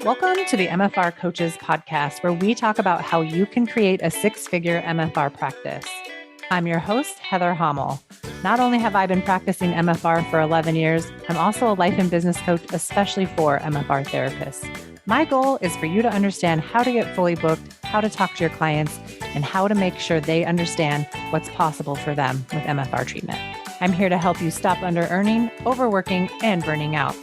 Welcome to the MFR Coaches podcast, where we talk about how you can create a six-figure MFR practice. I'm your host, Heather Hommel. Not only have I been practicing MFR for 11 years, I'm also a life and business coach, especially for MFR therapists. My goal is for you to understand how to get fully booked, how to talk to your clients, and how to make sure they understand what's possible for them with MFR treatment. I'm here to help you stop under-earning, overworking, and burning out.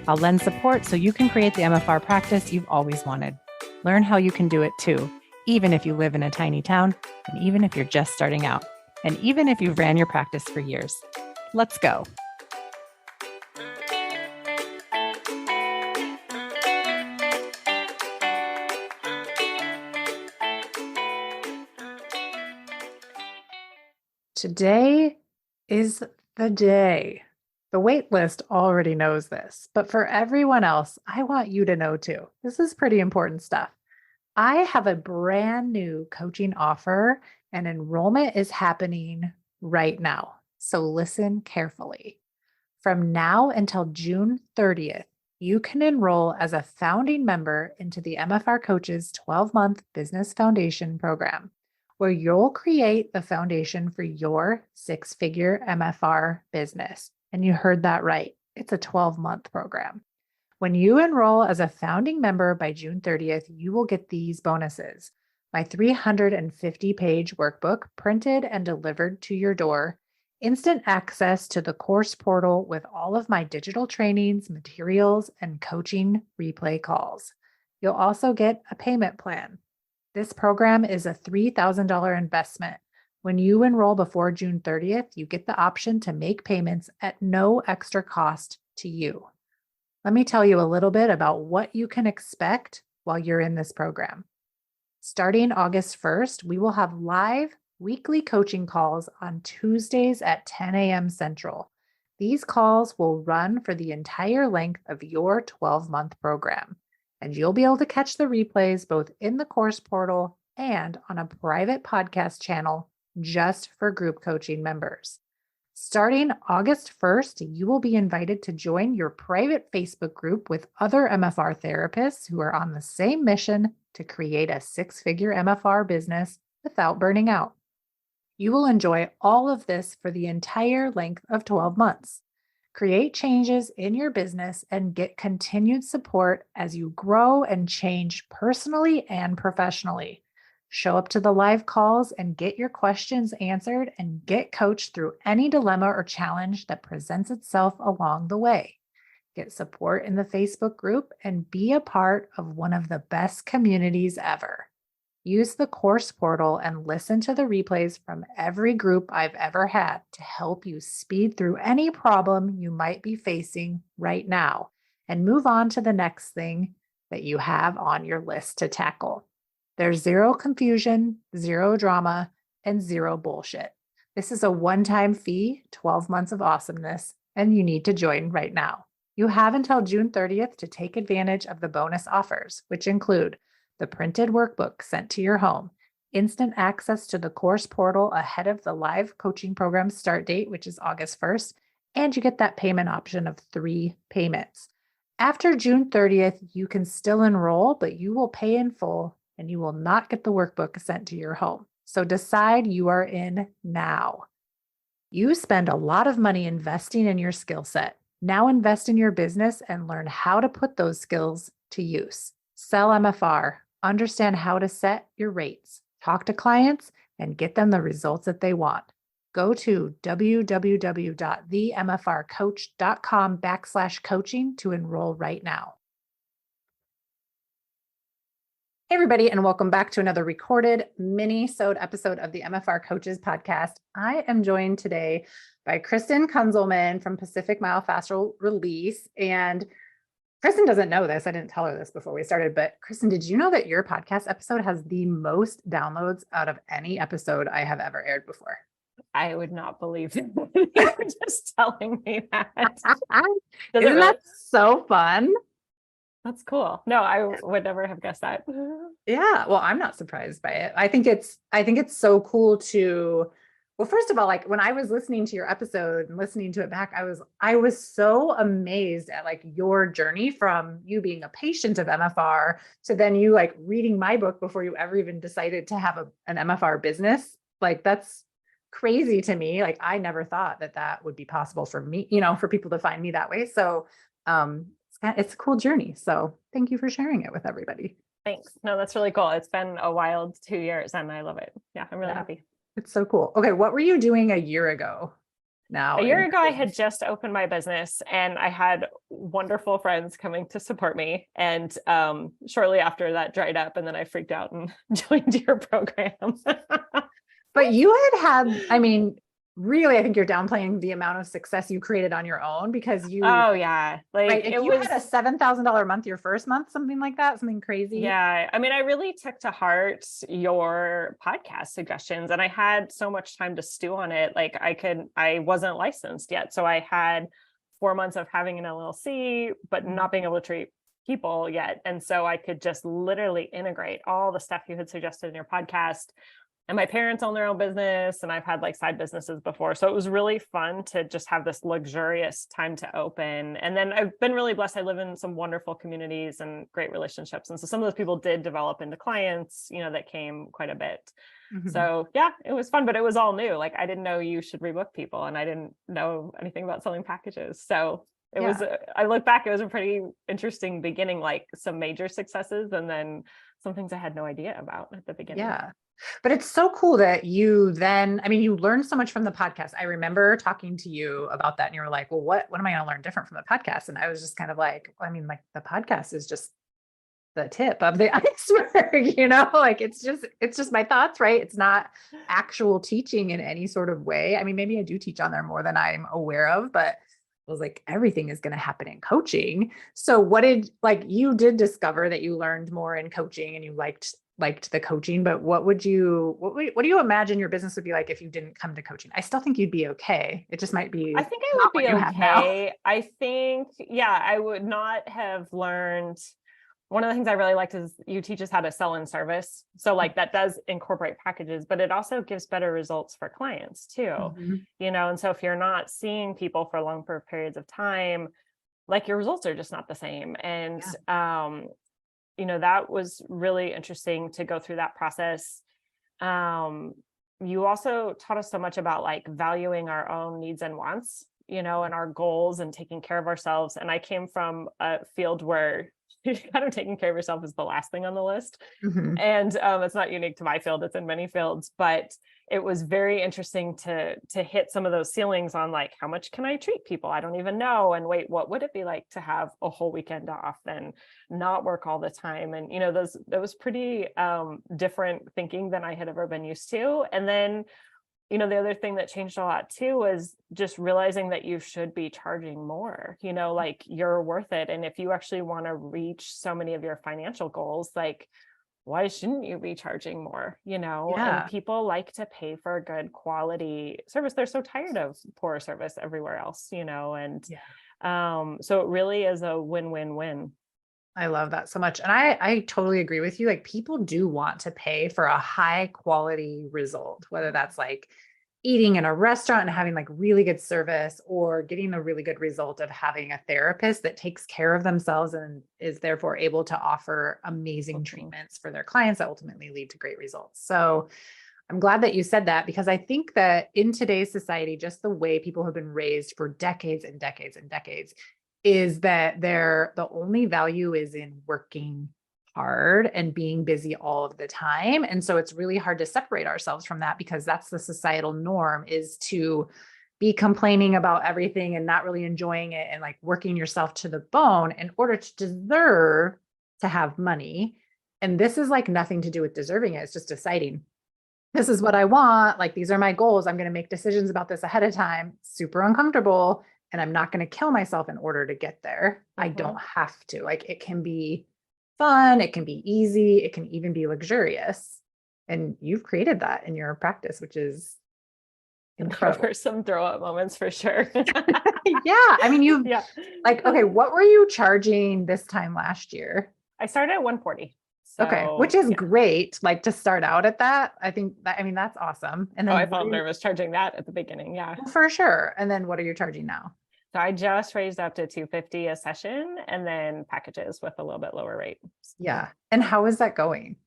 I'll lend support so you can create the MFR practice you've always wanted. Learn how you can do it too, even if you live in a tiny town, and even if you're just starting out, and even if you've ran your practice for years. Let's go. Today is the day. The wait list already knows this, but for everyone else, I want you to know too. This is pretty important stuff. I have a brand new coaching offer and enrollment is happening right now. So listen carefully. From now until June 30th, you can enroll as a founding member into the MFR Coaches 12-month Business Foundation program, where you'll create the foundation for your six-figure MFR business. And you heard that right. It's a 12-month program. When you enroll as a founding member by June 30th, you will get these bonuses: my 350-page workbook printed and delivered to your door, instant access to the course portal with all of my digital trainings, materials, and coaching replay calls. You'll also get a payment plan. This program is a $3,000 investment. When you enroll before June 30th, you get the option to make payments at no extra cost to you. Let me tell you a little bit about what you can expect while you're in this program. Starting August 1st, we will have live weekly coaching calls on Tuesdays at 10 a.m. Central. These calls will run for the entire length of your 12-month program, and you'll be able to catch the replays both in the course portal and on a private podcast channel just for group coaching members. Starting August 1st, you will be invited to join your private Facebook group with other MFR therapists who are on the same mission to create a six-figure MFR business without burning out. You will enjoy all of this for the entire length of 12 months. Create changes in your business and get continued support as you grow and change personally and professionally. Show up to the live calls and get your questions answered and get coached through any dilemma or challenge that presents itself along the way. Get support in the Facebook group and be a part of one of the best communities ever. Use the course portal and listen to the replays from every group I've ever had to help you speed through any problem you might be facing right now and move on to the next thing that you have on your list to tackle. There's zero confusion, zero drama, and zero bullshit. This is a one-time fee, 12 months of awesomeness, and you need to join right now. You have until June 30th to take advantage of the bonus offers, which include the printed workbook sent to your home, instant access to the course portal ahead of the live coaching program start date, which is August 1st, and you get that payment option of 3 payments. After June 30th, you can still enroll, but you will pay in full and you will not get the workbook sent to your home. So decide you are in now. You spend a lot of money investing in your skill set. Now invest in your business and learn how to put those skills to use. Sell MFR, understand how to set your rates, talk to clients, and get them the results that they want. Go to www.themfrcoach.com/coaching to enroll right now. Hey, everybody, and welcome back to another recorded Minisode episode of the MFR Coaches podcast. I am joined today by Kristin Kunzelman from Pacific Myofascial Release. And Kristin doesn't know this. I didn't tell her this before we started, but Kristin, did you know that your podcast episode has the most downloads out of any episode I have ever aired before? I would not believe that. You were just telling me that. Isn't that so fun? That's cool. No, I would never have guessed that. Yeah. Well, I'm not surprised by it. I think it's so cool to Well, first of all, like when I was listening to your episode and listening to it back, I was so amazed at like your journey from you being a patient of MFR to then you like reading my book before you ever even decided to have an MFR business. Like that's crazy to me. Like I never thought that that would be possible for me, for people to find me that way. So it's a cool journey. So thank you for sharing it with everybody. Thanks. No, that's really cool. It's been a wild 2 years and I love it. Yeah, I'm really Yeah. happy. It's so cool. Okay, what were you doing a year ago now? A year ago, I had just opened my business and I had wonderful friends coming to support me. And shortly after that dried up and then I freaked out and joined your program. But you I mean, really, I think you're downplaying the amount of success you created on your own because Oh yeah. Like right, it you was had a $7,000 month your first month, something like that, something crazy. Yeah. I mean, I really took to heart your podcast suggestions and I had so much time to stew on it. Like I wasn't licensed yet. So I had 4 months of having an LLC, but not being able to treat people yet. And so I could just literally integrate all the stuff you had suggested in your podcast. And my parents own their own business and I've had like side businesses before. So it was really fun to just have this luxurious time to open. And then I've been really blessed. I live in some wonderful communities and great relationships. And so some of those people did develop into clients, that came quite a bit. Mhm. So yeah, it was fun, but it was all new. Like I didn't know you should rebook people and I didn't know anything about selling packages. So it was, I look back, it was a pretty interesting beginning, like some major successes and then some things I had no idea about at the beginning. Yeah. But it's so cool that you then, I mean, you learned so much from the podcast. I remember talking to you about that and you were like, well, what am I going to learn different from the podcast? And I was just kind of like, I mean, like the podcast is just the tip of the iceberg, like it's just my thoughts, right? It's not actual teaching in any sort of way. I mean, maybe I do teach on there more than I'm aware of, but I was like, everything is going to happen in coaching. So you did discover that you learned more in coaching and you liked the coaching, but what do you imagine your business would be like if you didn't come to coaching? I still think you'd be okay. It just might be. I think I would be okay. I think, I would not have learned. One of the things I really liked is you teach us how to sell in service. So like that does incorporate packages, but it also gives better results for clients too, and so if you're not seeing people for long periods of time, like your results are just not the same. And, that was really interesting to go through that process. You also taught us so much about like valuing our own needs and wants, and our goals and taking care of ourselves. And I came from a field where kind of taking care of yourself is the last thing on the list. And it's not unique to my field, it's in many fields, but it was very interesting to hit some of those ceilings on like, how much can I treat people? I don't even know. And wait, what would it be like to have a whole weekend off and not work all the time? And, that was pretty different thinking than I had ever been used to. And then the other thing that changed a lot too was just realizing that you should be charging more, like you're worth it. And if you actually want to reach so many of your financial goals, like why shouldn't you be charging more, and people like to pay for a good quality service. They're so tired of poor service everywhere else, and so it really is a win-win-win. I love that so much. And I totally agree with you. Like people do want to pay for a high quality result, whether that's like eating in a restaurant and having like really good service or getting a really good result of having a therapist that takes care of themselves and is therefore able to offer amazing treatments for their clients that ultimately lead to great results. So I'm glad that you said that because I think that in today's society, just the way people have been raised for decades and decades and decades is that the only value is in working hard and being busy all of the time. And so it's really hard to separate ourselves from that because that's the societal norm, is to be complaining about everything and not really enjoying it and like working yourself to the bone in order to deserve to have money. And this is like nothing to do with deserving it. It's just deciding, this is what I want. Like, these are my goals. I'm going to make decisions about this ahead of time. Super uncomfortable. And I'm not going to kill myself in order to get there. I don't have to. Like, it can be fun. It can be easy. It can even be luxurious. And you've created that in your practice, which is incredible. There were some throw up moments for sure. Yeah. I mean, like, okay, what were you charging this time last year? I started at 140. Okay. Which So is yeah. great. Like to start out at that. I think that, I mean, that's awesome. And Oh, then I what are felt you, nervous charging that at the beginning. Yeah. well, for sure. And then what are you charging now? So I just raised up to 250 a session and then packages with a little bit lower rate. Yeah. And how is that going?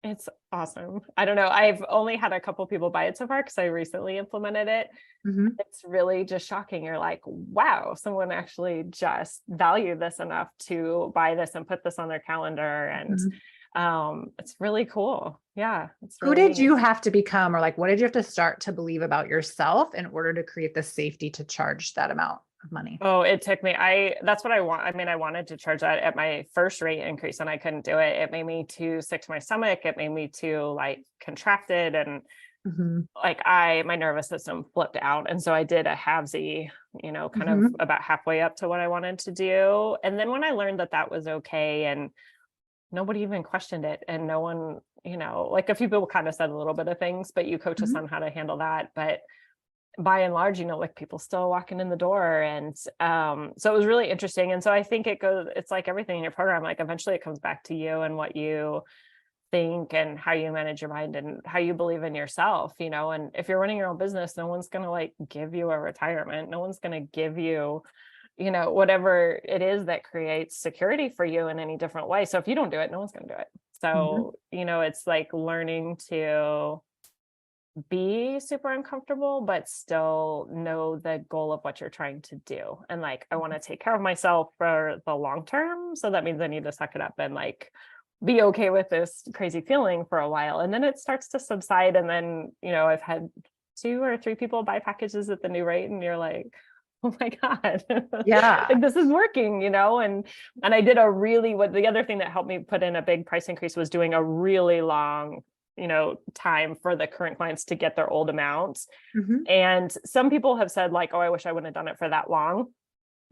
It's awesome. I don't know. I've only had a couple people buy it so far because I recently implemented it. Mhm. It's really just shocking. You're like, wow, someone actually just valued this enough to buy this and put this on their calendar. And Mhm. it's really cool. Yeah, it's Who really did neat. you have to become, or like, what did you have to start to believe about yourself in order to create the safety to charge that amount of money? Oh, it took me. That's what I want. I mean, I wanted to charge that at my first rate increase and I couldn't do it. It made me too sick to my stomach. It made me too like contracted and Mhm. like my nervous system flipped out. And so I did a halvesy, kind of Mhm. about halfway up to what I wanted to do. And then when I learned that that was okay and nobody even questioned it and no one, like a few people kind of said a little bit of things, but you coach us Mhm. on how to handle that. But by and large, like people still walking in the door. And so it was really interesting. And so I think it's like everything in your program, like eventually it comes back to you and what you think and how you manage your mind and how you believe in yourself, and if you're running your own business, no one's going to like give you a retirement. No one's going to give you, whatever it is that creates security for you in any different way. So if you don't do it, no one's going to do it. Mhm. So, it's like learning to be super uncomfortable, but still know the goal of what you're trying to do. And like, I want to take care of myself for the long term. So that means I need to suck it up and like be okay with this crazy feeling for a while. And then it starts to subside. And then, I've had 2 or 3 people buy packages at the new rate. And you're like, oh my God, Yeah. like this is working, and I did the other thing that helped me put in a big price increase was doing a really long time for the current clients to get their old amounts. Mhm. And some people have said like, oh, I wish I wouldn't have done it for that long.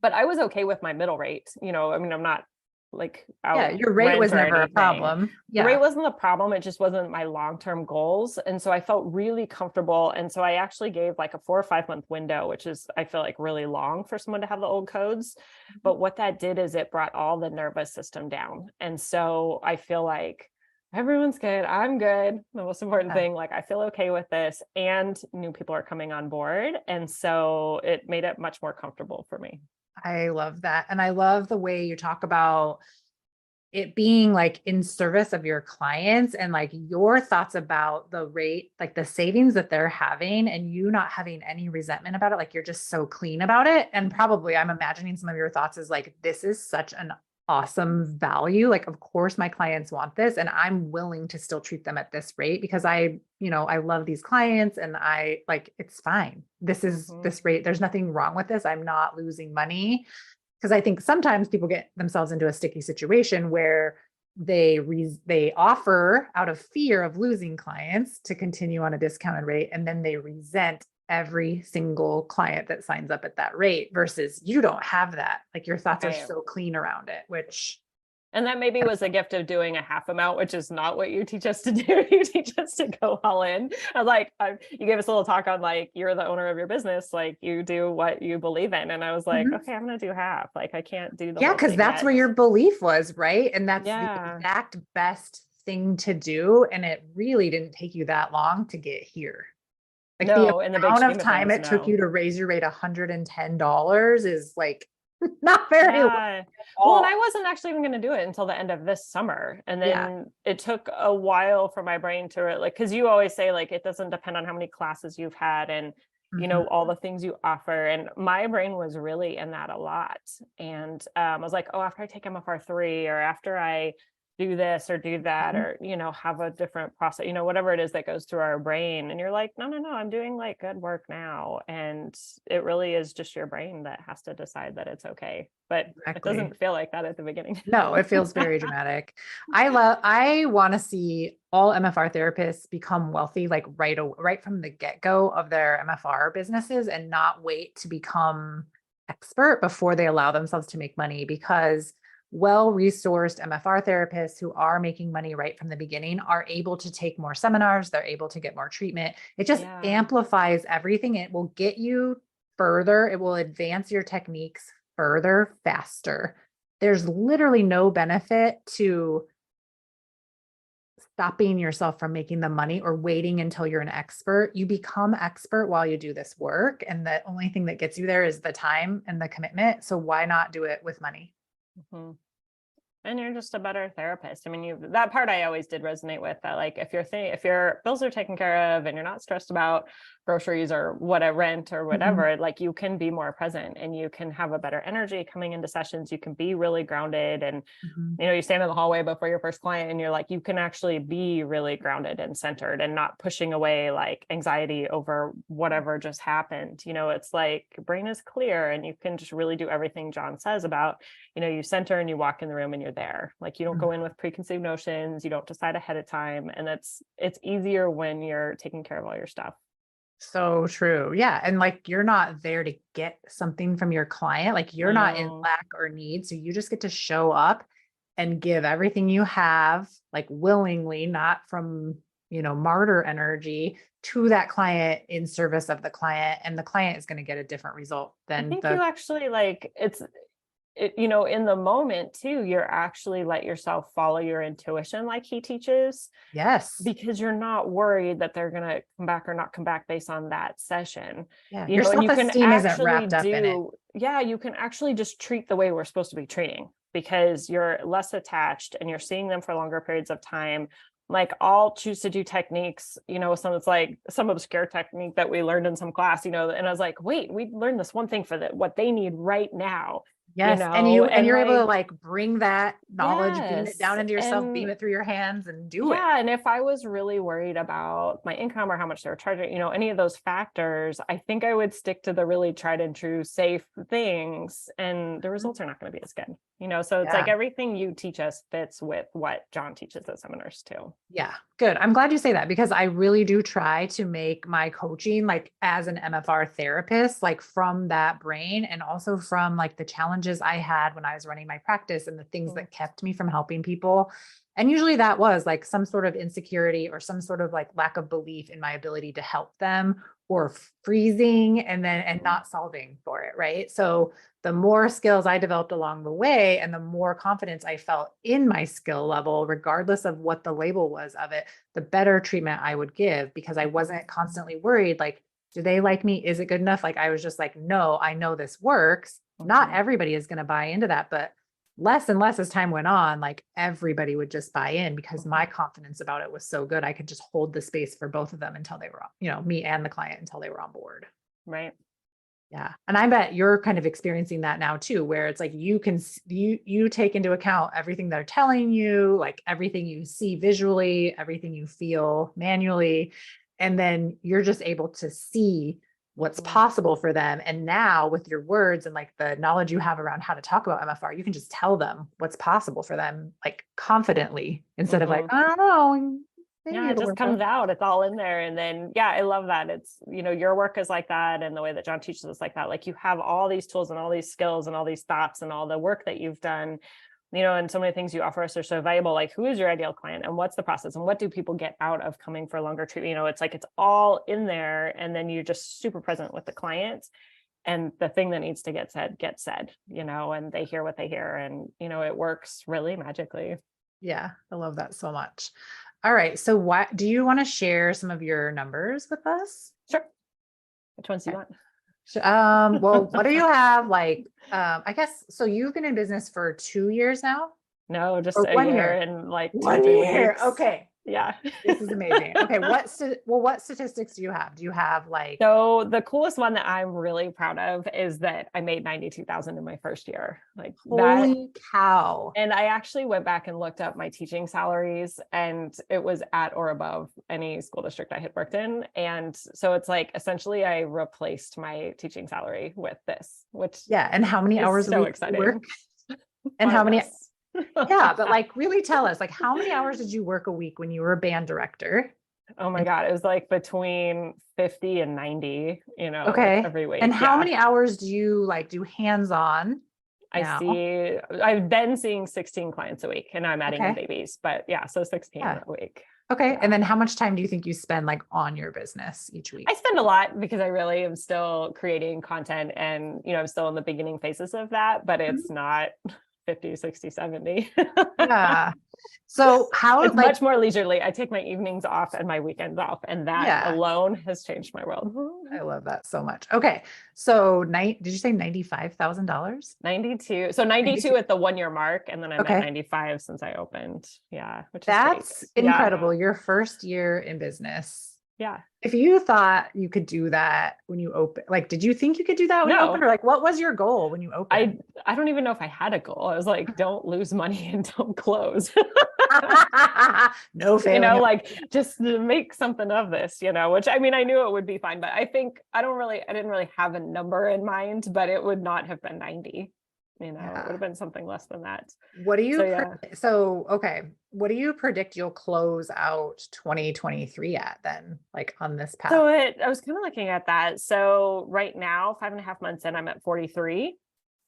But I was okay with my middle rate. I mean, I'm not like Yeah. out Your rate rent was or never a anything. problem. The rate Yeah. wasn't the problem. It just wasn't my long-term goals. And so I felt really comfortable. And so I actually gave like a 4 or 5 month window, which is, I feel like really long for someone to have the old codes. But what that did is it brought all the nervous system down. And so I feel like everyone's good. I'm good. The most important Yeah. thing, like I feel okay with this and new people are coming on board. And so it made it much more comfortable for me. I love that. And I love the way you talk about it being like in service of your clients and like your thoughts about the rate, like the savings that they're having and you not having any resentment about it. Like you're just so clean about it. And probably I'm imagining some of your thoughts is like, this is such an awesome value. Like, of course my clients want this and I'm willing to still treat them at this rate because I love these clients and I like, it's fine. This is Mhm. this rate. There's nothing wrong with this. I'm not losing money because I think sometimes people get themselves into a sticky situation where they offer out of fear of losing clients to continue on a discounted rate, and then they resent every single client that signs up at that rate versus you don't have that. Like your thoughts are Right. so clean around it, which And that maybe was a gift of doing a half amount, which is not what you teach us to do. You teach us to go all in. I was like, you gave us a little talk on like, you're the owner of your business. Like you do what you believe in. And I was like, Mhm. okay, I'm going to do half. Like I can't do the Yeah, whole because thing that's yet. where your belief was, right? And that's the Yeah. exact best thing to do. And it really didn't take you that long to get here. Like the No, in the big amount of scheme of time things, it took you no. to raise your rate $110 is like not very long Yeah. at Well, and I all. wasn't actually even going to do it until the end of this summer. And Yeah. then it took a while for my brain to like, because you always say like, it doesn't depend on how many classes you've had and, Mhm. all the things you offer. And my brain was really in that a lot. And I was like, oh, after I take MFR3 or after I do this or do that Mhm. or, have a different process, whatever it is that goes through our brain. And you're like, no, no, no, I'm doing like good work now. And it really is just your brain that has to decide that it's okay. But it Exactly. doesn't feel like that at the beginning. No, it feels very dramatic. I want to see all MFR therapists become wealthy like right from the get-go of their MFR businesses and not wait to become expert before they allow themselves to make money because well-resourced MFR therapists who are making money right from the beginning are able to take more seminars, they're able to get more treatment. It just Yeah. amplifies everything. It will get you further, it will advance your techniques further, faster. There's literally no benefit to stopping yourself from making the money or waiting until you're an expert. You become expert while you do this work. And the only thing that gets you there is the time and the commitment. So why not do it with money? Mhm. And you're just a better therapist. I mean, that part I always did resonate with, that like if your bills are taken care of and you're not stressed about groceries or whatever, rent or whatever, like you can be more present and you can have a better energy coming into sessions. You can be really grounded, and you stand in the hallway before your first client and you're like, you can actually be really grounded and centered and not pushing away like anxiety over whatever just happened. It's like your brain is clear and you can just really do everything John says about, you center and you walk in the room and you're there. Like you don't go in with preconceived notions, you don't decide ahead of time. And it's easier when you're taking care of all your stuff. So true. Yeah. And like, you're not there to get something from your client. Like you're not in lack or need. So you just get to show up and give everything you have, like willingly, not from, martyr energy, to that client in service of the client. And the client is going to get a different result I than think you actually like in the moment too, you're actually let yourself follow your intuition like he teaches. Yes. Because you're not worried that they're going to come back or not come back based on that session. Yeah. You Your know, and you can self-esteem isn't actually wrapped up in it. you can actually just treat the way we're supposed to be treating, because you're less attached and you're seeing them for longer periods of time. Like I'll choose to do techniques, it's like some obscure technique that we learned in some class, and I was like, wait, we learned this one thing for what they need right now. Yes. And you're able to like, like bring that knowledge, beam it yes. down into yourself, beam And it through your hands and do it. yeah. And if I was really worried about my income or how much they were charging, any of those factors, I think I would stick to the really tried and true safe things, and the results are not going to be as good, so it's like everything you teach us fits with what John teaches at seminars too. Yeah. Good. I'm glad you say that, because I really do try to make my coaching like as an MFR therapist, like from that brain, and also from like the challenges I had when I was running my practice and the things that kept me from helping people. And usually that was like some sort of insecurity or some sort of like lack of belief in my ability to help them, or freezing and not solving for it. Right. So the more skills I developed along the way and the more confidence I felt in my skill level, regardless of what the label was of it, the better treatment I would give, because I wasn't constantly worried, like, do they like me? Is it good enough? Like, I was just like, no, I know this works. Not everybody is going to buy into that, but less and less as time went on, like everybody would just buy in, because my confidence about it was so good. I could just hold the space for both of them until they were, me and the client, until they were on board. Right. Yeah. And I bet you're kind of experiencing that now too, where it's like, you take into account everything they're telling you, like everything you see visually, everything you feel manually, and then you're just able to see what's possible for them. And now with your words and like the knowledge you have around how to talk about MFR, you can just tell them what's possible for them, like confidently, instead of like, I don't know. Yeah, it just comes out. It's all in there. And then, yeah, I love that. It's, your work is like that. And the way that John teaches us like that, like you have all these tools and all these skills and all these thoughts and all the work that you've done, and so many things you offer us are so valuable. Like, who is your ideal client and what's the process and what do people get out of coming for longer treatment? It's like, it's all in there. And then you're just super present with the clients, and the thing that needs to get said, and they hear what they hear, and, it works really magically. Yeah. I love that so much. All right. So what do you want to share some of your numbers with us? Sure. Which ones do you want? Well, what do you have? Like, I guess, so you've been in business for 2 years now? No, just Or a 1 year year. and like 2 1 or 3 year. weeks. Okay. Yeah. This is amazing. Okay. What statistics do you have? Do you have like? So the coolest one that I'm really proud of is that I made 92,000 in my first year. Like, holy cow. And I actually went back and looked up my teaching salaries, and it was at or above any school district I had worked in. And so it's like, essentially I replaced my teaching salary with this, which and how many hours so a week exciting. Work? And how many? Yeah, but like really tell us, like, how many hours did you work a week when you were a band director? Oh my God. It was like between 50 and 90, okay. like every week. And how many hours do you like do hands-on? I've been seeing 16 clients a week, and I'm adding in babies, but so 16 a week. Okay. And then how much time do you think you spend like on your business each week? I spend a lot, because I really am still creating content, and, I'm still in the beginning phases of that, but it's not 50, 60, 70. Yeah. So how, It's like, much more leisurely. I take my evenings off and my weekends off, and that yeah, alone has changed my world. I love that so much. Okay. So did you say $95,000? 92. So 92 at the 1 year mark. And then I'm at Okay. 95 since I opened. Yeah. Which is great. That's Yeah. incredible. Your first year in business. Yeah. If you thought you could do that when you open, like, did you think you could do that when you No. opened, or like, what was your goal when you opened? I don't even know if I had a goal. I was like, don't lose money and don't close. No failing. Like just to make something of this, which I mean, I knew it would be fine, but I think I didn't really have a number in mind, but it would not have been 90. It would have been something less than that. What do you, okay. What do you predict you'll close out 2023 at then, like on this path? So I was kind of looking at that. So right now, 5.5 months in, I'm at 43.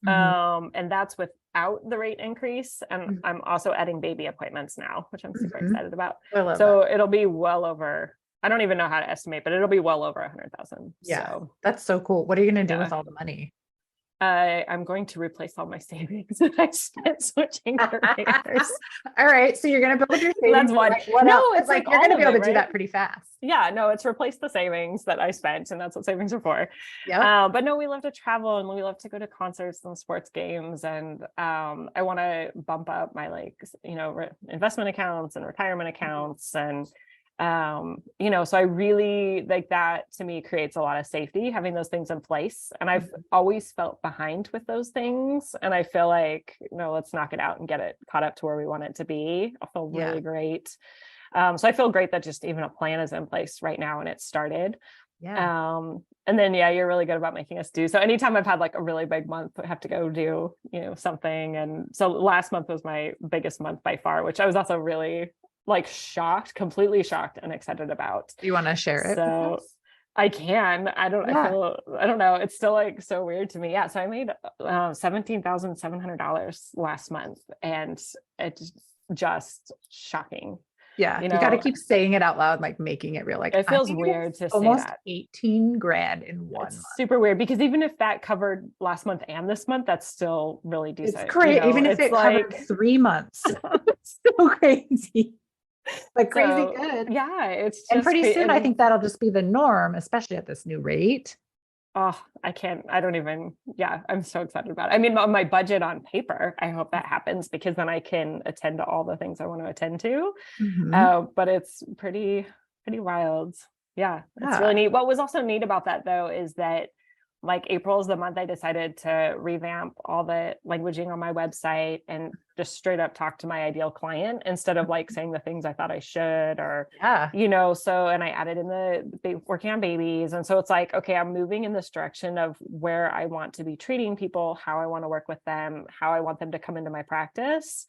And that's without the rate increase. And I'm also adding baby appointments now, which I'm super excited about. So it'll be well over, I don't even know how to estimate, but it'll be well over 100,000. Yeah. So that's so cool. What are you going to do with all the money? I'm going to replace all my savings that I spent switching careers. All right. So you're going to build your savings. That's one. Like, what else? It's like you're going to be able to do that pretty fast. Yeah, no, it's replace the savings that I spent, and that's what savings are for. Yeah. But no, we love to travel and we love to go to concerts and sports games. And I want to bump up my investment accounts and retirement accounts. And so I really like that. To me, creates a lot of safety having those things in place. And I've always felt behind with those things. And I feel like, let's knock it out and get it caught up to where we want it to be. I feel really great. So I feel great that just even a plan is in place right now and it's started. Yeah. And then, you're really good about making us do. So anytime I've had like a really big month, I have to go do, something. And so last month was my biggest month by far, which I was also really completely shocked and excited about. Do you want to share it? So I can. I don't know. It's still like so weird to me. Yeah. So I made $17,700 last month, and it's just shocking. Yeah. You got to keep saying it out loud, like making it real. Like it feels weird to say almost that. 18 grand in one month. Super weird, because even if that covered last month and this month, that's still really decent. It's great. Even if it covered 3 months, it's so crazy. Like crazy good. Yeah. It's just, and pretty soon I think that'll just be the norm, especially at this new rate. Oh, I'm so excited about it. I mean, my budget on paper, I hope that happens, because then I can attend to all the things I want to attend to. But it's pretty wild. Yeah. It's really neat. What was also neat about that though, is that like April is the month I decided to revamp all the languaging on my website and just straight up talk to my ideal client instead of like saying the things I thought I should, or, so, and I added in the working on babies. And so it's like, okay, I'm moving in this direction of where I want to be treating people, how I want to work with them, how I want them to come into my practice.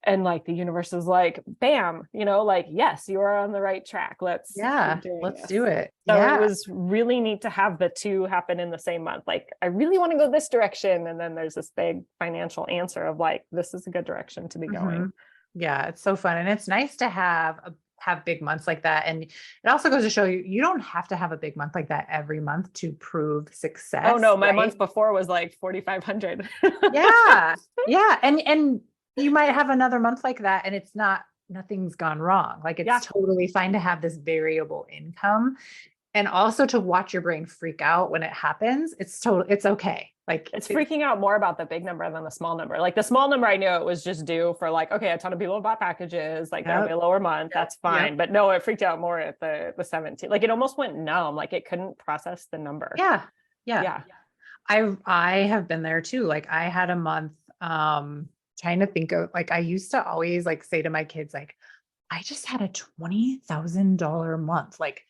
And like the universe is like, bam, yes, you are on the right track. Let's do it. So it was really neat to have the two happen in the same month. Like, I really want to go this direction. And then there's this big financial answer of like, this is a good direction to be going. Yeah. It's so fun. And it's nice to have big months like that. And it also goes to show you don't have to have a big month like that every month to prove success. Oh no, my month before was like 4,500. Yeah. Yeah. And you might have another month like that and nothing's gone wrong. Like it's totally fine to have this variable income, and also to watch your brain freak out when it happens. It's okay. Like it's freaking out more about the big number than the small number. Like the small number, I knew it was just due for like, okay, a ton of people bought packages, like there'll be a lower month. That's fine. But no, it freaked out more at the 17. Like it almost went numb. Like it couldn't process the number. Yeah. I have been there too. Like I had a month, trying to think of, like, I used to always like say to my kids, like, I just had a $20,000 month, like,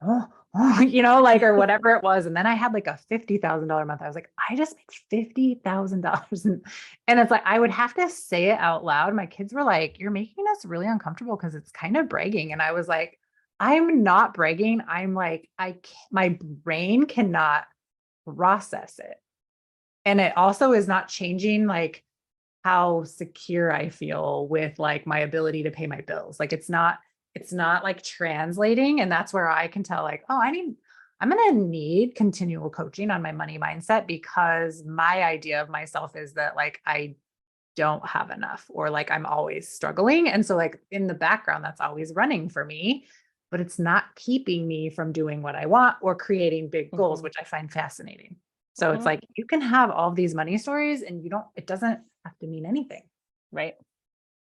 or whatever it was. And then I had like a $50,000 month. I was like, I just make $50,000. And it's like, I would have to say it out loud. My kids were like, you're making us really uncomfortable because it's kind of bragging. And I was like, I'm not bragging. I'm like, my brain cannot process it. And it also is not changing like how secure I feel with like my ability to pay my bills. Like it's not like translating. And that's where I can tell like, oh, I'm going to need continual coaching on my money mindset, because my idea of myself is that like, I don't have enough, or like I'm always struggling. And so like in the background, that's always running for me, but it's not keeping me from doing what I want or creating big goals, which I find fascinating. So it's like you can have all these money stories and it doesn't have to mean anything. Right.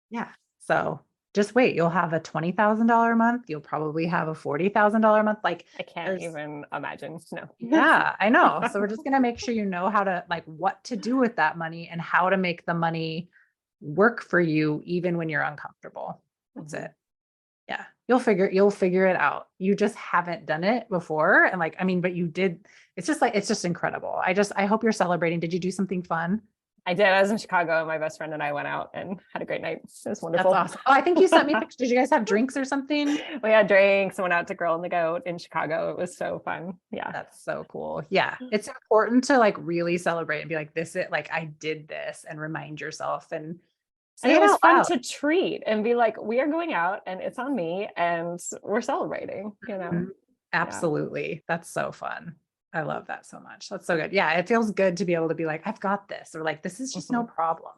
Yeah. So just wait, you'll have a $20,000 a month. You'll probably have a $40,000 a month. Like I can't even imagine. No. yeah, I know. So we're just going to make sure you know how to like what to do with that money and how to make the money work for you, even when you're uncomfortable. That's it. Yeah. You'll figure it out. You just haven't done it before. And like, I mean, but you did, it's just incredible. I hope you're celebrating. Did you do something fun? I did. I was in Chicago and my best friend and I went out and had a great night. It was wonderful. That's awesome. Oh, I think you sent me pictures. Did you guys have drinks or something? We had drinks and went out to Grill and the Goat in Chicago. It was so fun. Yeah. That's so cool. Yeah. It's important to like really celebrate and be like, this is like, I did this, and remind yourself and say it was out fun loud. to treat and be like, we are going out and it's on me and we're celebrating, you know? Absolutely. Yeah. That's so fun. I love that so much. That's so good. Yeah. It feels good to be able to be like, I've got this, or like, this is just no problem.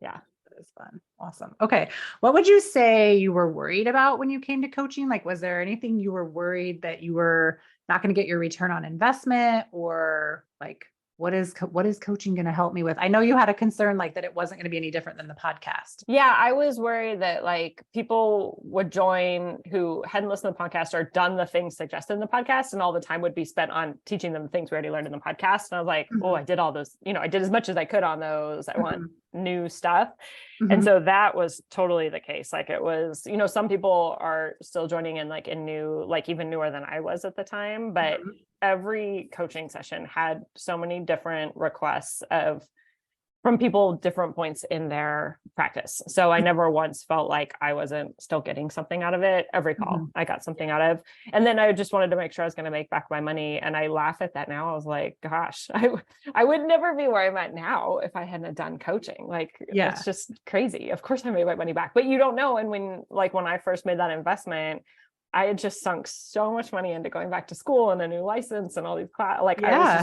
Yeah. It is fun. Awesome. Okay. What would you say you were worried about when you came to coaching? Like, was there anything you were worried that you were not going to get your return on investment, or like, what is coaching going to help me with? I know you had a concern like that it wasn't going to be any different than the podcast. Yeah, I was worried that like people would join who hadn't listened to the podcast or done the things suggested in the podcast, and all the time would be spent on teaching them the things we already learned in the podcast. And I was like, oh, I did all those, I did as much as I could on those. I want new stuff. And so that was totally the case. Like it was, some people are still joining in like in new, like even newer than I was at the time, but every coaching session had so many different requests from people different points in their practice. So I never once felt like I wasn't still getting something out of it. Every call I got something out of. And then I just wanted to make sure I was going to make back my money. And I laugh at that now. I was like, gosh, I would never be where I'm at now if I hadn't done coaching. Like, it's just crazy. Of course I made my money back, but you don't know. And when I first made that investment, I had just sunk so much money into going back to school and a new license and all these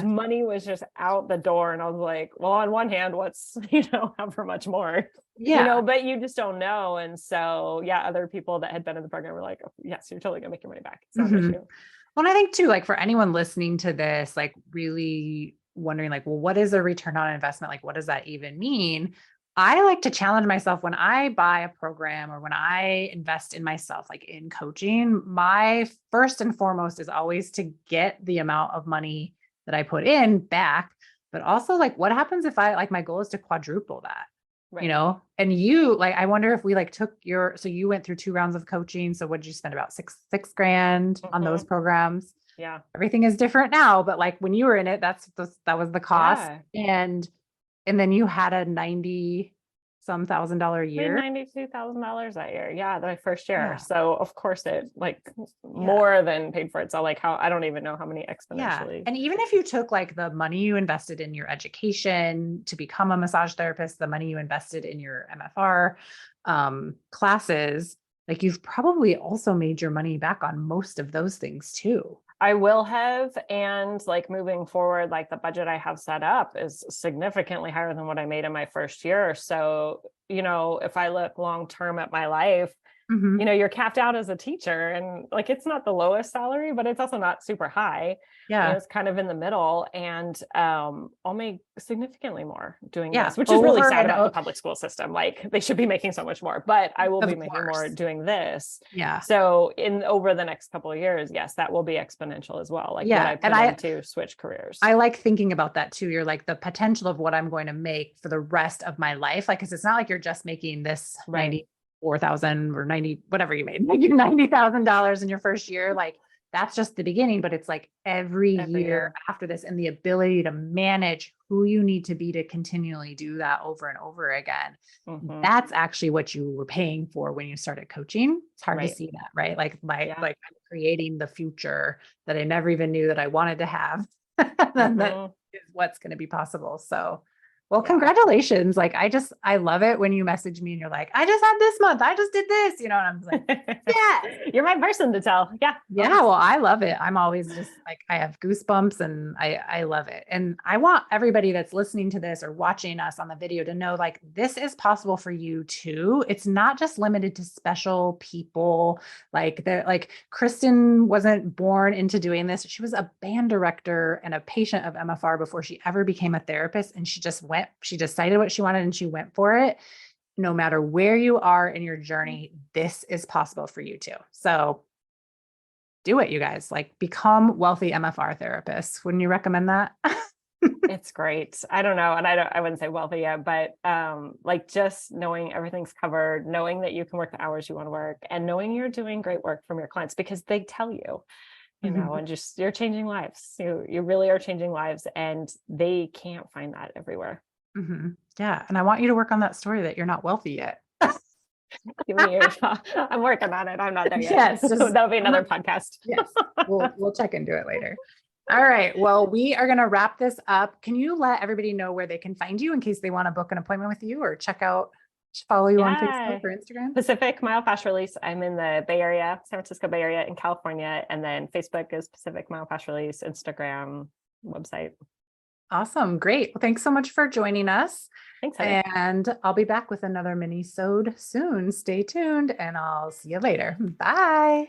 money was just out the door. And I was like, well, on one hand, what's, however much more, but you just don't know. And so, other people that had been in the program were like, oh, yes, you're totally gonna make your money back. It's not an issue. Well, and I think too, like for anyone listening to this, like really wondering like, well, what is a return on investment? Like, what does that even mean? I like to challenge myself when I buy a program or when I invest in myself, like in coaching. My first and foremost is always to get the amount of money that I put in back, but also like what happens if my goal is to quadruple that, and you like, I wonder if we like so you went through 2 rounds of coaching. So what did you spend about six grand on those programs? Yeah. Everything is different now, but like when you were in it, that was the cost. Yeah. And then you had a $90-some thousand a year. $92,000 that year. Yeah, my first year. Yeah. So of course it more than paid for itself. Like I don't even know how many exponentially. Yeah. And even if you took like the money you invested in your education to become a massage therapist, the money you invested in your MFR classes, like you've probably also made your money back on most of those things too. I will have. And like moving forward, like the budget I have set up is significantly higher than what I made in my first year. So, if I look long-term at my life, you're capped out as a teacher, and like, it's not the lowest salary, but it's also not super high. Yeah. It's kind of in the middle, and I'll make significally more doing this, which is really sad about the public school system. Like they should be making so much more, but I will be making more doing this. Yeah. So over the next couple of years, yes, that will be exponential as well. Like what I put into switch careers. I like thinking about that too. You're like the potential of what I'm going to make for the rest of my life. Like, cause it's not like you're just making this 94,000 or 90, whatever you made, like your $90,000 in your first year. Like that's just the beginning, but it's like every year after this, and the ability to manage who you need to be to continually do that over and over again. That's actually what you were paying for when you started coaching. It's hard to see that, right? Like like I'm creating the future that I never even knew that I wanted to have. That is what's going to be possible. So Well, congratulations. Like, I love it when you message me and you're like, I just had this month. I just did this, and I'm like, yeah, you're my person to tell. Yeah. yeah. Well, I love it. I'm always just like, I have goosebumps and I love it. And I want everybody that's listening to this or watching us on the video to know, like, this is possible for you too. It's not just limited to special people. Like Kristin wasn't born into doing this. She was a band director and a patient of MFR before she ever became a therapist. And she decided what she wanted and she went for it. No matter where you are in your journey, this is possible for you too. So do it, you guys. Like, become wealthy MFR therapists. Wouldn't you recommend that? It's great. I don't know. And I wouldn't say wealthy yet, but like just knowing everything's covered, knowing that you can work the hours you want to work, and knowing you're doing great work from your clients because they tell you, and just you're changing lives. You really are changing lives, and they can't find that everywhere. Yeah. And I want you to work on that story that you're not wealthy yet. Give me your shot. I'm working on it. I'm not there yet. Yes. That'll be another podcast. Yes. We'll check into it later. All right. Well, we are going to wrap this up. Can you let everybody know where they can find you in case they want to book an appointment with you or follow you on Facebook or Instagram? Pacific Myofascial Release. I'm in the Bay Area, San Francisco Bay Area in California. And then Facebook is Pacific Myofascial Release, Instagram, website. Awesome. Great. Well, thanks so much for joining us. Thanks, Heather. And I'll be back with another Minisode soon. Stay tuned and I'll see you later. Bye.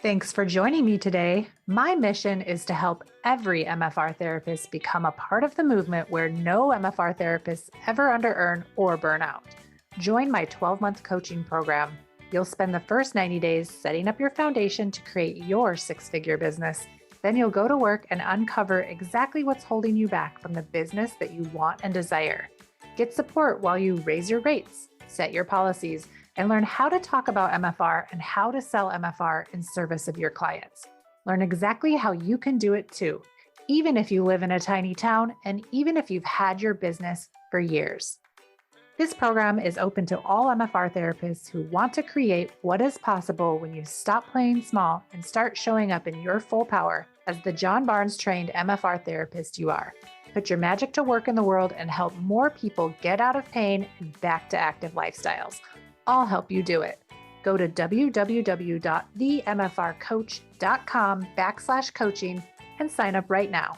Thanks for joining me today. My mission is to help every MFR therapist become a part of the movement where no MFR therapists ever under-earn or burn out. Join my 12-month coaching program. You'll spend the first 90 days setting up your foundation to create your six-figure business. Then you'll go to work and uncover exactly what's holding you back from the business that you want and desire. Get support while you raise your rates, set your policies, and learn how to talk about MFR and how to sell MFR in service of your clients. Learn exactly how you can do it too, even if you live in a tiny town and even if you've had your business for years. This program is open to all MFR therapists who want to create what is possible when you stop playing small and start showing up in your full power as the John Barnes trained MFR therapist you are. Put your magic to work in the world and help more people get out of pain and back to active lifestyles. I'll help you do it. Go to www.themfrcoach.com/coaching and sign up right now.